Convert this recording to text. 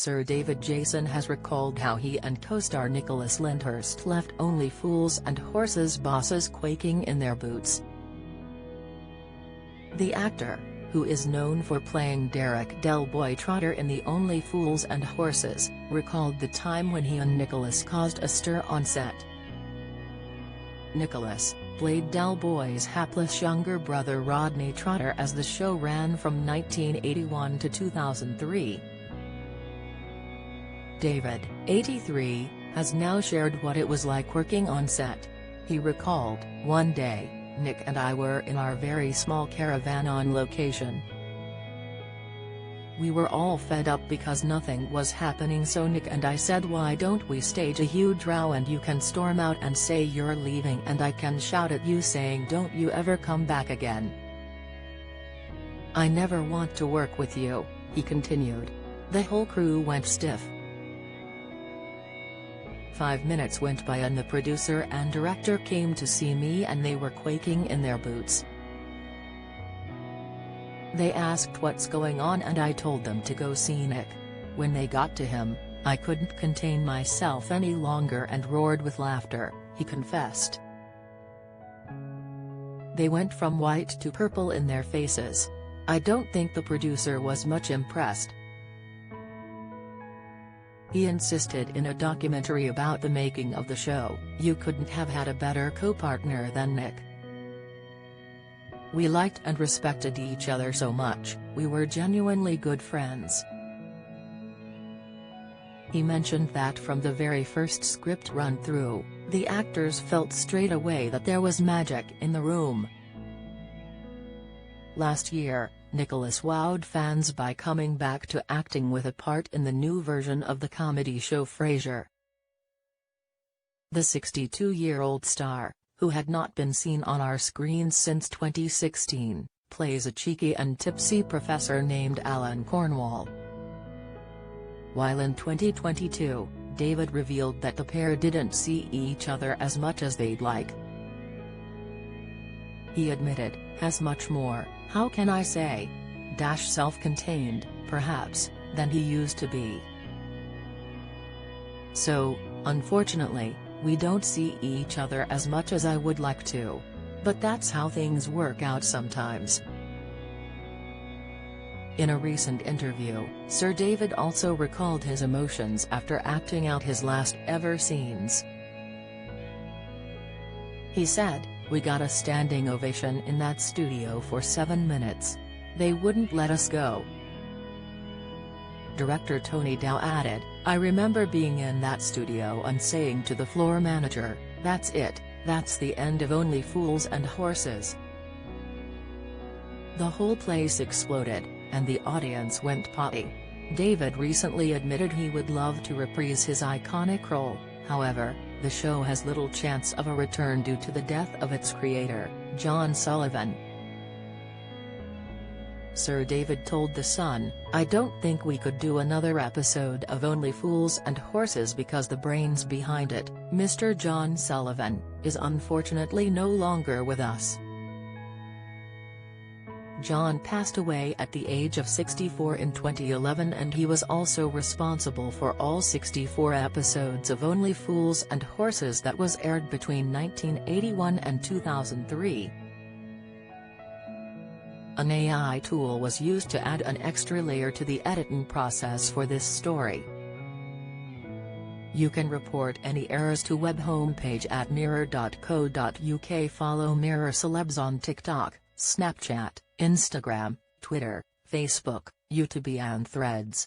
Sir David Jason has recalled how he and co-star Nicholas Lyndhurst left Only Fools and Horses bosses quaking in their boots. The actor, who is known for playing Derek Del Boy Trotter in the Only Fools and Horses, recalled the time when he and Nicholas caused a stir on set. Nicholas played Del Boy's hapless younger brother Rodney Trotter as the show ran from 1981 to 2003. David, 83, has now shared what it was like working on set. He recalled, "One day, Nick and I were in our very small caravan on location. We were all fed up because nothing was happening, so Nick and I said, why don't we stage a huge row and you can storm out and say you're leaving and I can shout at you saying don't you ever come back again. I never want to work with you," he continued. The whole crew went stiff. 5 minutes went by and the producer and director came to see me and they were quaking in their boots. They asked what's going on and I told them to go see Nick. When they got to him, I couldn't contain myself any longer and roared with laughter, he confessed. They went from white to purple in their faces. I don't think the producer was much impressed. He insisted in a documentary about the making of the show, "You couldn't have had a better co-partner than Nick. We liked and respected each other so much, we were genuinely good friends." He mentioned that from the very first script run-through, the actors felt straight away that there was magic in the room. Last year, Nicholas wowed fans by coming back to acting with a part in the new version of the comedy show Frasier. The 62-year-old star, who had not been seen on our screens since 2016, plays a cheeky and tipsy professor named Alan Cornwall. While in 2022, David revealed that the pair didn't see each other as much as they'd like. He admitted, "As much more, how can I say? Self-contained, perhaps, than he used to be. So, unfortunately, we don't see each other as much as I would like to. But that's how things work out sometimes." In a recent interview, Sir David also recalled his emotions after acting out his last ever scenes. He said, "We got a standing ovation in that studio for 7 minutes. They wouldn't let us go." Director Tony Dow added, "I remember being in that studio and saying to the floor manager, that's it, that's the end of Only Fools and Horses." The whole place exploded, and the audience went potty. David recently admitted he would love to reprise his iconic role, however, the show has little chance of a return due to the death of its creator, John Sullivan. Sir David told The Sun, "I don't think we could do another episode of Only Fools and Horses because the brains behind it, Mr. John Sullivan, is unfortunately no longer with us." John passed away at the age of 64 in 2011 and he was also responsible for all 64 episodes of Only Fools and Horses that was aired between 1981 and 2003. An AI tool was used to add an extra layer to the editing process for this story. You can report any errors to web homepage at mirror.co.uk. Follow Mirror Celebs on TikTok, Snapchat, Instagram, Twitter, Facebook, YouTube and Threads.